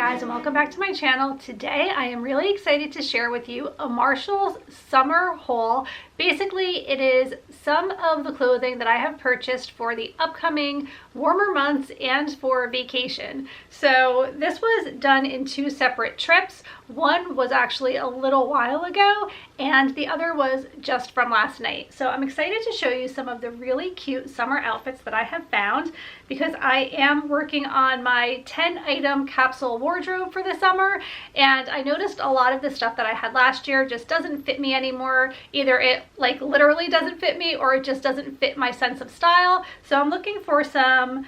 guys, and welcome back to my channel. Today I am really excited to share with you a Marshall's summer haul. Basically, it is some of the clothing that I have purchased for the upcoming warmer months and for vacation. So this was done in two separate trips. One was actually a little while ago and the other was just from last night. So I'm excited to show you some of the really cute summer outfits that I have found because I am working on my 10-item capsule wardrobe for the summer, and I noticed a lot of the stuff that I had last year just doesn't fit me anymore. Either it like literally doesn't fit me or it just doesn't fit my sense of style. So I'm looking for some,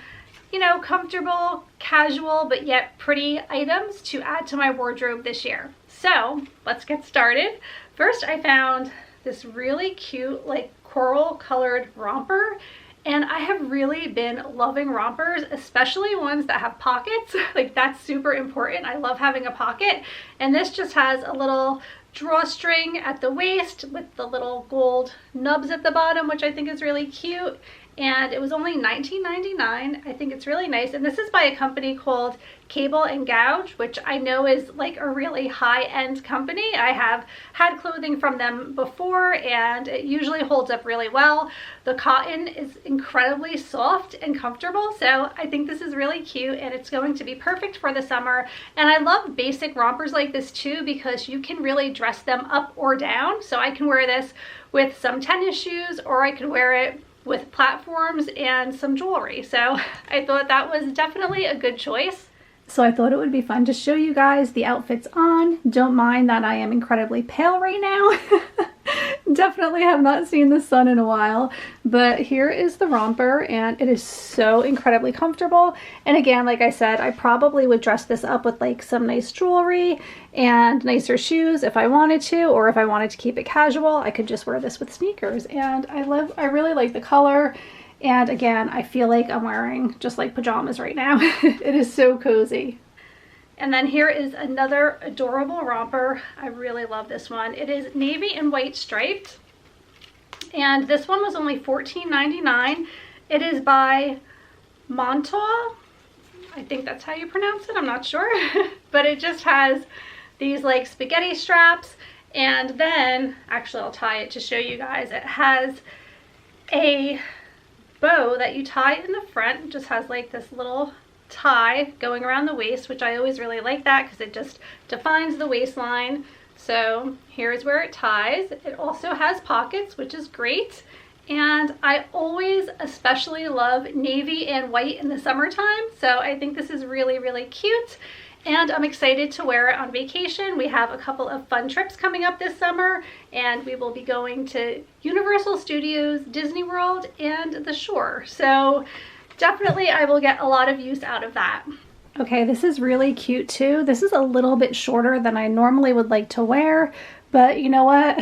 you know, comfortable, casual, but yet pretty items to add to my wardrobe this year. So let's get started. First, I found this really cute, like coral colored romper. And I have really been loving rompers, especially ones that have pockets. Like, that's super important. I love having a pocket. And this just has a little drawstring at the waist with the little gold nubs at the bottom, which I think is really cute. And it was only $19.99. I think it's really nice. And this is by a company called Cable and Gouge, which I know is like a really high-end company. I have had clothing from them before and it usually holds up really well. The cotton is incredibly soft and comfortable, so I think this is really cute and it's going to be perfect for the summer. And I love basic rompers like this too because you can really dress them up or down. So I can wear this with some tennis shoes, or I can wear it with platforms and some jewelry. So I thought that was definitely a good choice. So I thought it would be fun to show you guys the outfits on. Don't mind that I am incredibly pale right now. Definitely have not seen the sun in a while, but here is the romper and it is so incredibly comfortable. And again, like I said, I probably would dress this up with like some nice jewelry and nicer shoes if I wanted to, or if I wanted to keep it casual, I could just wear this with sneakers. And I really like the color. And again, I feel like I'm wearing just like pajamas right now. It is so cozy. And then here is another adorable romper. I really love this one. It is navy and white striped. And this one was only $14.99. It is by Montauk. I think that's how you pronounce it. I'm not sure. But it just has these like spaghetti straps. And then, actually I'll tie it to show you guys. It has a bow that you tie in the front. It just has like this little tie going around the waist, which I always really like that because it just defines the waistline. So here's where it ties. It also has pockets, which is great. And I always especially love navy and white in the summertime. So I think this is really, really cute. And I'm excited to wear it on vacation. We have a couple of fun trips coming up this summer, and we will be going to Universal Studios, Disney World, and the shore. So definitely I will get a lot of use out of that. Okay, this is really cute too. This is a little bit shorter than I normally would like to wear, but you know what?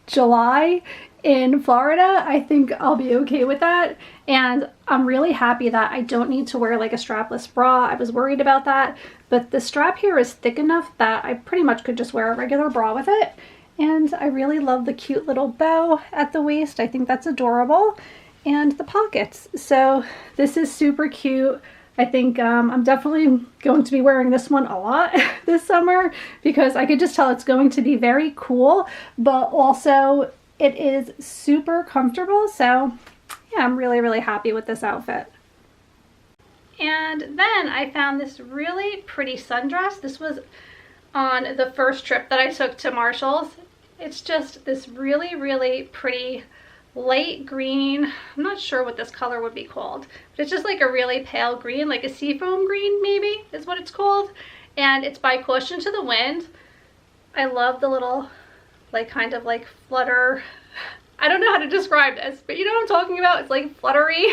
July in Florida, I think I'll be okay with that. And I'm really happy that I don't need to wear like a strapless bra. I was worried about that, but the strap here is thick enough that I pretty much could just wear a regular bra with it. And I really love the cute little bow at the waist. I think that's adorable. And the pockets. So this is super cute. I think I'm definitely going to be wearing this one a lot this summer because I could just tell it's going to be very cool, but also it is super comfortable. So yeah, I'm really, really happy with this outfit. And then I found this really pretty sundress. This was on the first trip that I took to Marshall's. It's just this really, really pretty light green. I'm not sure what this color would be called, but it's just like a really pale green, like a seafoam green maybe is what it's called. And it's by Caution to the Wind. I love the little like kind of like flutter. I don't know how to describe this, but you know what I'm talking about? It's like fluttery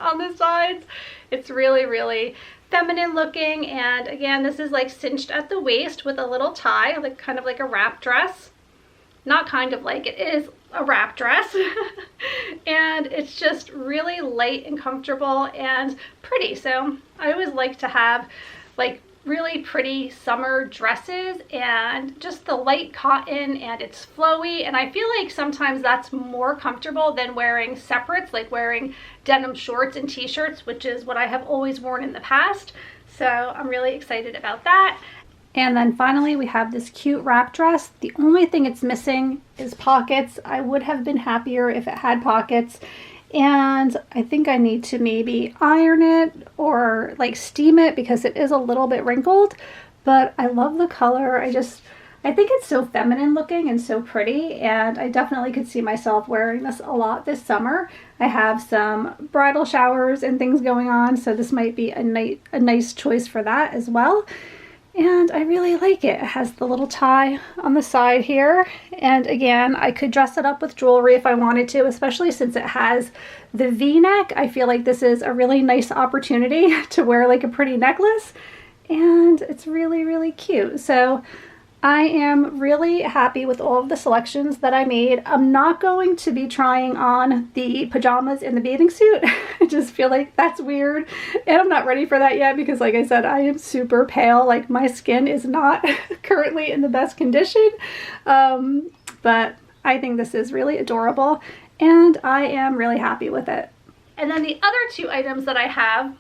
on the sides. It's really, really feminine looking. And again, this is like cinched at the waist with a little tie, like kind of like a wrap dress. Not kind of like, it is a wrap dress. And it's just really light and comfortable and pretty. So I always like to have like really pretty summer dresses, and just the light cotton, and it's flowy, and I feel like sometimes that's more comfortable than wearing separates, like wearing denim shorts and t-shirts, which is what I have always worn in the past. So I'm really excited about that. And then finally we have this cute wrap dress. The only thing it's missing is pockets. I would have been happier if it had pockets. And I think I need to maybe iron it or like steam it because it is a little bit wrinkled. But I love the color. I think it's so feminine looking and so pretty, and I definitely could see myself wearing this a lot this summer. I have some bridal showers and things going on, so this might be a nice choice for that as well. And I really like it. It has the little tie on the side here. And again, I could dress it up with jewelry if I wanted to, especially since it has the V-neck. I feel like this is a really nice opportunity to wear like a pretty necklace. And it's really, really cute. So I am really happy with all of the selections that I made. I'm not going to be trying on the pajamas and the bathing suit. I just feel like that's weird. And I'm not ready for that yet because like I said, I am super pale. Like my skin is not currently in the best condition. But I think this is really adorable and I am really happy with it. And then the other two items that I have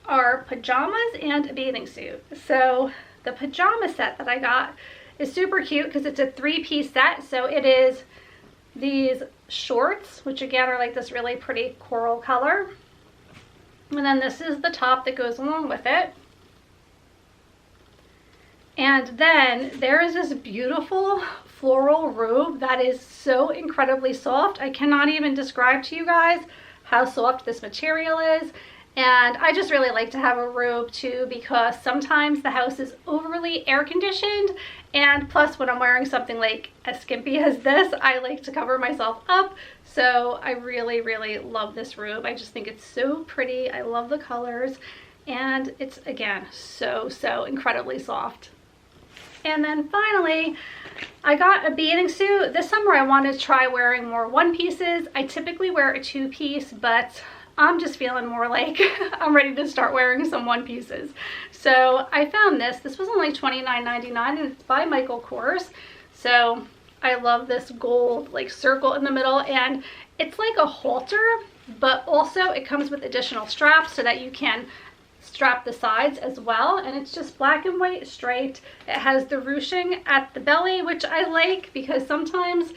are pajamas and a bathing suit. So the pajama set that I got is super cute because it's a 3-piece set. So it is these shorts, which again are like this really pretty coral color. And then this is the top that goes along with it. And then there is this beautiful floral robe that is so incredibly soft. I cannot even describe to you guys how soft this material is. And I just really like to have a robe too because sometimes the house is overly air conditioned, and plus when I'm wearing something like as skimpy as this, I like to cover myself up. So I really, really love this robe. I just think it's so pretty. I love the colors and it's again so incredibly soft. And then finally, I got a bathing suit. This summer I wanted to try wearing more one pieces. I typically wear a 2-piece, but I'm just feeling more like I'm ready to start wearing some one pieces. So I found this. This was only $29.99 and it's by Michael Kors. So I love this gold like circle in the middle, and it's like a halter, but also it comes with additional straps so that you can strap the sides as well. And it's just black and white striped. It has the ruching at the belly, which I like because sometimes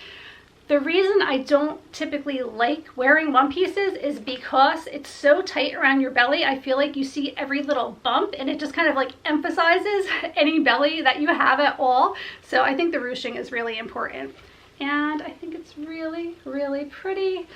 the reason I don't typically like wearing one pieces is because it's so tight around your belly. I feel like you see every little bump and it just kind of like emphasizes any belly that you have at all. So I think the ruching is really important. And I think it's really, really pretty.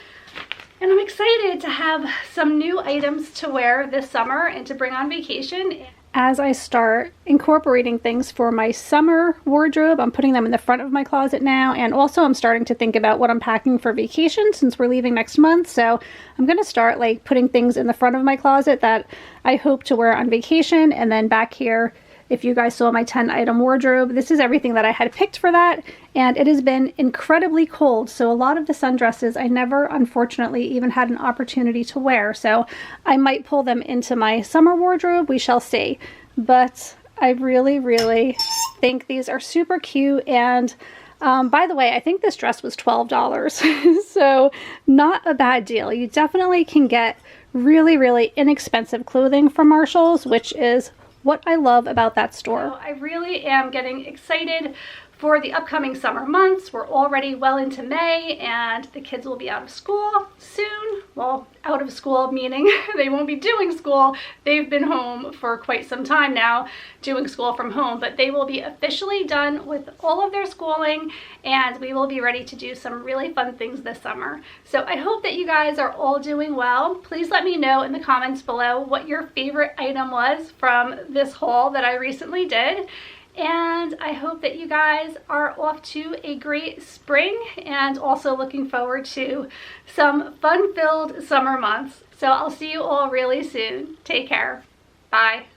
And I'm excited to have some new items to wear this summer and to bring on vacation. As I start incorporating things for my summer wardrobe, I'm putting them in the front of my closet now, and also I'm starting to think about what I'm packing for vacation since we're leaving next month. So I'm going to start like putting things in the front of my closet that I hope to wear on vacation, and then back here, if you guys saw my 10-item wardrobe, this is everything that I had picked for that, and it has been incredibly cold, so a lot of the sundresses I never, unfortunately, even had an opportunity to wear, so I might pull them into my summer wardrobe. We shall see, but I really, really think these are super cute, and by the way, I think this dress was $12, so not a bad deal. You definitely can get really, really inexpensive clothing from Marshalls, which is what I love about that store. So I really am getting excited for the upcoming summer months. We're already well into May and the kids will be out of school soon. Well, out of school meaning they won't be doing school. They've been home for quite some time now doing school from home, but they will be officially done with all of their schooling and we will be ready to do some really fun things this summer. So I hope that you guys are all doing well. Please let me know in the comments below what your favorite item was from this haul that I recently did. And I hope that you guys are off to a great spring and also looking forward to some fun-filled summer months. So I'll see you all really soon. Take care. Bye.